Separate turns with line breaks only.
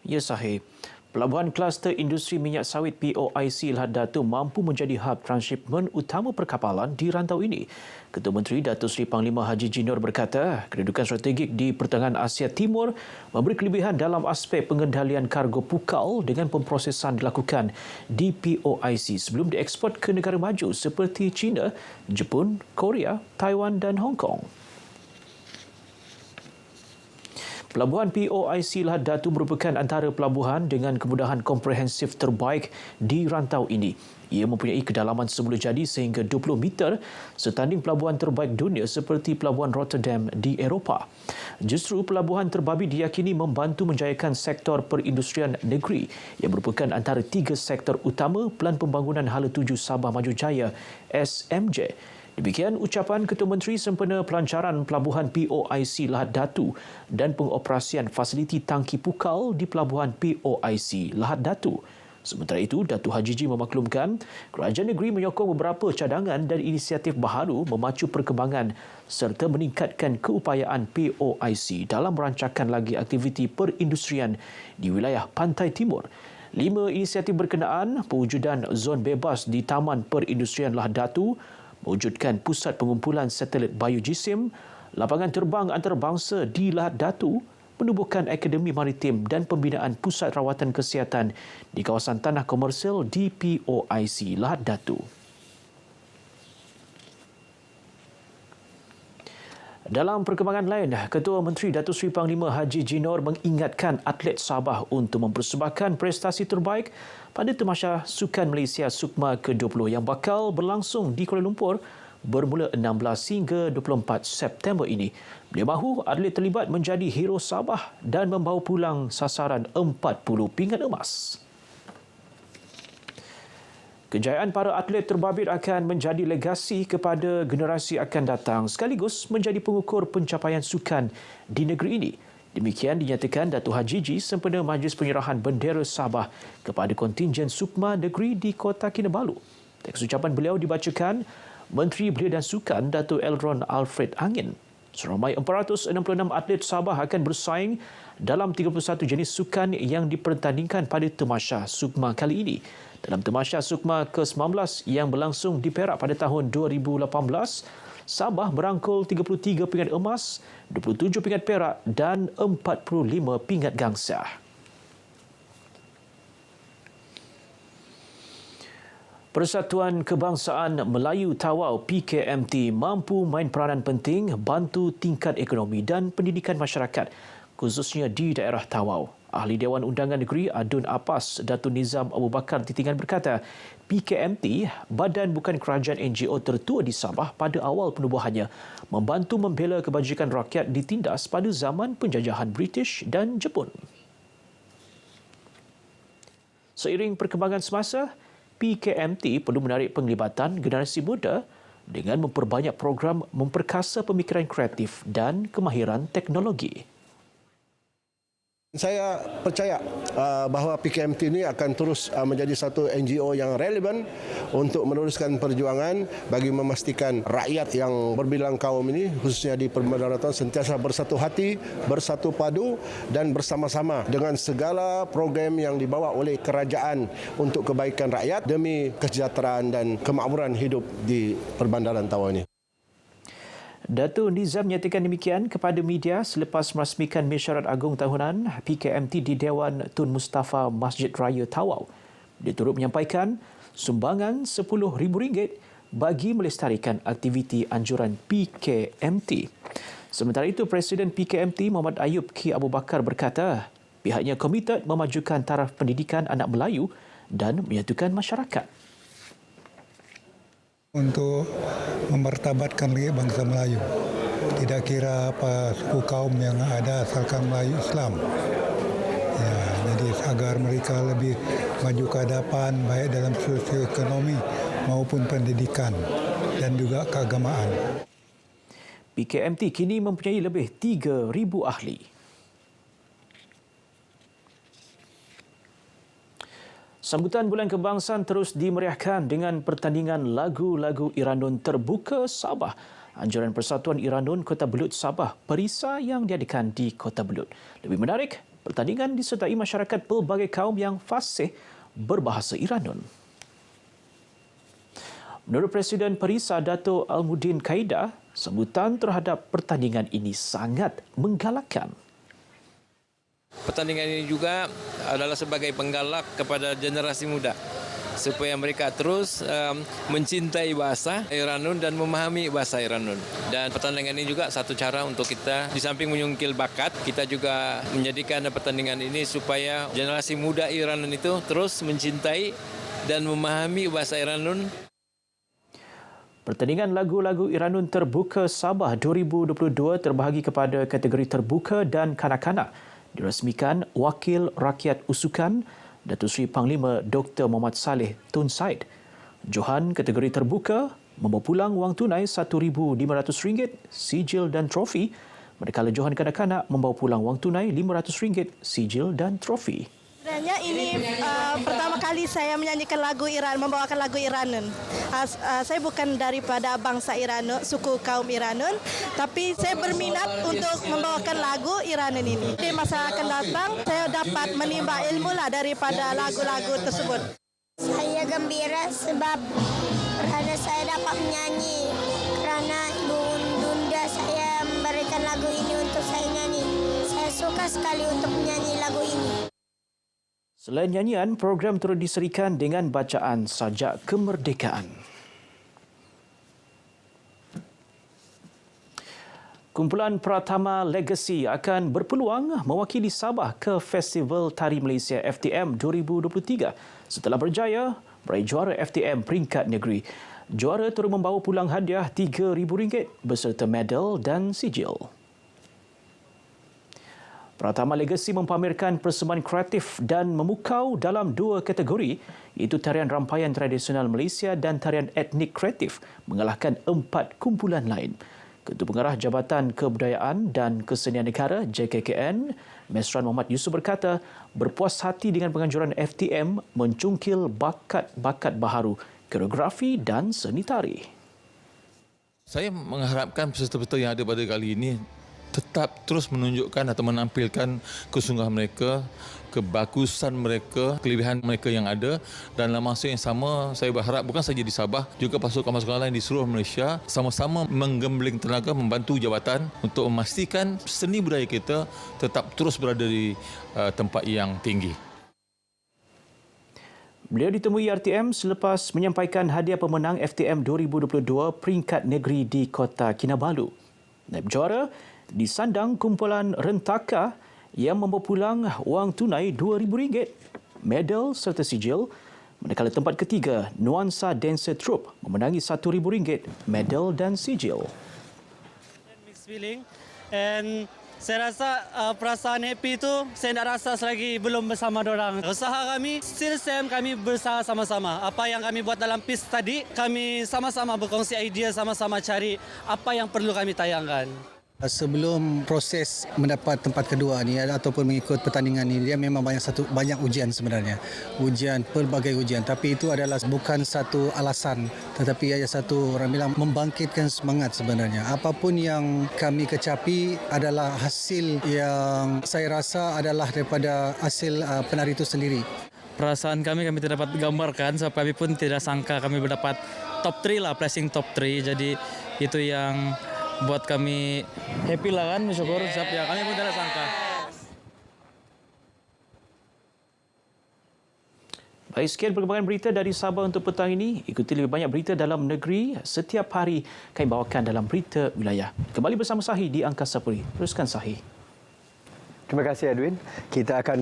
Ya sahih. Pelabuhan kluster industri minyak sawit POIC Lahad Datu mampu menjadi hub transshipment utama perkapalan di rantau ini. Ketua Menteri Datuk Seri Panglima Haji Jinor berkata, kedudukan strategik di pertengahan Asia Timur memberi kelebihan dalam aspek pengendalian kargo pukal dengan pemprosesan dilakukan di POIC sebelum dieksport ke negara maju seperti China, Jepun, Korea, Taiwan dan Hong Kong. Pelabuhan POIC Lahad Datu merupakan antara pelabuhan dengan kemudahan komprehensif terbaik di rantau ini. Ia mempunyai kedalaman semula jadi sehingga 20 meter setanding pelabuhan terbaik dunia seperti Pelabuhan Rotterdam di Eropah. Justru pelabuhan terbabi diyakini membantu menjayakan sektor perindustrian negeri yang merupakan antara 3 sektor utama Pelan Pembangunan Hala Tuju Sabah Maju Jaya SMJ. Demikian ucapan Ketua Menteri sempena pelancaran pelabuhan POIC Lahad Datu dan pengoperasian fasiliti tangki pukal di pelabuhan POIC Lahad Datu. Sementara itu, Datuk Haji Ji memaklumkan kerajaan negeri menyokong beberapa cadangan dan inisiatif baharu memacu perkembangan serta meningkatkan keupayaan POIC dalam merancakan lagi aktiviti perindustrian di wilayah Pantai Timur. 5 inisiatif berkenaan pewujudan zon bebas di Taman Perindustrian Lahad Datu, mewujudkan pusat pengumpulan satelit biojisim, lapangan terbang antarabangsa di Lahad Datu, menubuhkan akademi maritim dan pembinaan pusat rawatan kesihatan di kawasan tanah komersial di POIC Lahad Datu. Dalam perkembangan lain, Ketua Menteri Datuk Seri Panglima Haji Jinor mengingatkan atlet Sabah untuk mempersembahkan prestasi terbaik pada Tamasya Sukan Malaysia SUKMA ke-20 yang bakal berlangsung di Kuala Lumpur bermula 16 hingga 24 September ini. Beliau mahu atlet terlibat menjadi hero Sabah dan membawa pulang sasaran 40 pinggan emas. Kejayaan para atlet terbabit akan menjadi legasi kepada generasi akan datang sekaligus menjadi pengukur pencapaian sukan di negeri ini. Demikian dinyatakan Datuk Haji Ji sempena majlis penyerahan bendera Sabah kepada kontingen SUKMA negeri di Kota Kinabalu. Teks ucapan beliau dibacakan Menteri Belia dan Sukan Datuk Elron Alfred Angin. Seramai 466 atlet Sabah akan bersaing dalam 31 jenis sukan yang dipertandingkan pada Tamasya SUKMA kali ini. Dalam Tamasya SUKMA ke-19 yang berlangsung di Perak pada tahun 2018, Sabah merangkul 33 pingat emas, 27 pingat perak dan 45 pingat gangsa. Persatuan Kebangsaan Melayu Tawau PKMT mampu main peranan penting bantu tingkat ekonomi dan pendidikan masyarakat, khususnya di daerah Tawau. Ahli Dewan Undangan Negeri Adun Apas Datuk Nizam Abu Bakar Titingan berkata, PKMT, badan bukan kerajaan NGO tertua di Sabah pada awal penubuhannya, membantu membela kebajikan rakyat ditindas pada zaman penjajahan British dan Jepun. Seiring perkembangan semasa, PKMT perlu menarik penglibatan generasi muda dengan memperbanyak program memperkasa pemikiran kreatif dan kemahiran teknologi.
Saya percaya bahawa PKMT ini akan terus menjadi satu NGO yang relevan untuk meneruskan perjuangan bagi memastikan rakyat yang berbilang kaum ini, khususnya di Perbendaharaan Daratan, sentiasa bersatu hati, bersatu padu dan bersama-sama dengan segala program yang dibawa oleh kerajaan untuk kebaikan rakyat demi kesejahteraan dan kemakmuran hidup di Perbendaharaan Tawau ini.
Datuk Nizam menyatakan demikian kepada media selepas merasmikan mesyuarat agung tahunan PKMT di Dewan Tun Mustafa Masjid Raya Tawau. Dia turut menyampaikan sumbangan RM10,000 bagi melestarikan aktiviti anjuran PKMT. Sementara itu, Presiden PKMT Muhammad Ayub Ki Abu Bakar berkata, pihaknya komited memajukan taraf pendidikan anak Melayu dan menyatukan masyarakat.
Untuk memartabatkan lagi bangsa Melayu. Tidak kira apa suku kaum yang ada asalkan Melayu Islam. Ya, jadi agar mereka lebih maju ke hadapan baik dalam sosioekonomi maupun pendidikan dan juga keagamaan.
PKMT kini mempunyai lebih 3,000 ahli. Sambutan Bulan Kebangsaan terus dimeriahkan dengan pertandingan lagu-lagu Irandun terbuka Sabah anjuran Persatuan Iranun Kota Belud Sabah Perisa yang diadakan di Kota Belud. Lebih menarik, pertandingan disertai masyarakat pelbagai kaum yang fasih berbahasa Iranun. Menurut Presiden Perisa Dato' Almuddin Kaida, sambutan terhadap pertandingan ini sangat menggalakkan.
Pertandingan ini juga adalah sebagai penggalak kepada generasi muda supaya mereka terus mencintai bahasa Iranun dan memahami bahasa Iranun. Dan pertandingan ini juga satu cara untuk kita, di samping menyungkil bakat, kita juga menjadikan pertandingan ini supaya generasi muda Iranun itu terus mencintai dan memahami bahasa Iranun.
Pertandingan lagu-lagu Iranun Terbuka Sabah 2022 terbahagi kepada kategori terbuka dan kanak-kanak. Dirasmikan Wakil Rakyat Usukan Datuk Seri Panglima Dr. Muhammad Saleh Tun Said. Johan kategori terbuka membawa pulang wang tunai RM1,500, sijil dan trofi, manakala johan kanak-kanak membawa pulang wang tunai RM500, sijil dan trofi.
Sebenarnya ini pertama kali saya menyanyikan lagu Iran, membawakan lagu Iranun. Saya bukan daripada bangsa Iranun, suku kaum Iranun, tapi saya berminat untuk membawakan lagu Iranun ini. Di masa akan datang, saya dapat menimba ilmu daripada lagu-lagu tersebut.
Saya gembira sebab kerana saya dapat menyanyi, kerana ibu bunda saya memberikan lagu ini untuk saya nyanyi. Saya suka sekali untuk menyanyi lagu ini.
Selain nyanyian, program turut diserikan dengan bacaan sajak kemerdekaan. Kumpulan Pratama Legacy akan berpeluang mewakili Sabah ke Festival Tari Malaysia FTM 2023 setelah berjaya meraih juara FTM peringkat negeri. Juara turut membawa pulang hadiah RM3,000 beserta medal dan sijil. Pratama Legacy mempamerkan persembahan kreatif dan memukau dalam dua kategori, iaitu tarian rampaian tradisional Malaysia dan tarian etnik kreatif, mengalahkan 4 kumpulan lain. Ketua Pengarah Jabatan Kebudayaan dan Kesenian Negara JKKN, Mesran Muhammad Yusof berkata, berpuas hati dengan penganjuran FTM mencungkil bakat-bakat baharu, koreografi dan seni tari.
Saya mengharapkan peserta-peserta yang ada pada kali ini tetap terus menunjukkan atau menampilkan kesungguhan mereka, kebagusan mereka, kelebihan mereka yang ada, dan dalam masa yang sama saya berharap bukan saja di Sabah, juga pasukan-pasukan lain di seluruh Malaysia sama-sama menggembling tenaga membantu jabatan untuk memastikan seni budaya kita tetap terus berada di tempat yang tinggi.
Beliau ditemui RTM selepas menyampaikan hadiah pemenang FTM 2022 peringkat negeri di Kota Kinabalu. Naib juara disandang kumpulan Rentaka yang membawa pulang wang tunai RM2,000, medal serta sijil, manakala tempat ketiga Nuansa Dancer Troupe memenangi RM1,000, medal dan sijil.
Mixed feeling, and saya rasa perasaan happy itu saya nak rasa selagi belum bersama dorang. Usaha kami still same, kami berusaha sama-sama. Apa yang kami buat dalam piece tadi, kami sama-sama berkongsi idea, sama-sama cari apa yang perlu kami tayangkan.
Sebelum proses mendapat tempat kedua ni ataupun mengikut pertandingan ni, dia memang banyak ujian sebenarnya. Pelbagai ujian, tapi itu adalah bukan satu alasan, tetapi ada satu orang bilang membangkitkan semangat sebenarnya. Apapun yang kami kecapi adalah hasil yang saya rasa adalah daripada hasil penari itu sendiri.
Perasaan kami tidak dapat gambarkan sebab kami pun tidak sangka kami mendapat top 3 lah, placing top 3. Jadi itu yang buat kami happy lah kan, bersyukur sebab ya kami pun tidak sangka.
Baik, sekian perkembangan berita dari Sabah untuk petang ini. Ikuti lebih banyak berita dalam negeri setiap hari kami bawakan dalam Berita Wilayah. Kembali bersama Sahi di Angkasa Puri. Teruskan Sahi.
Terima kasih Edwin. Kita akan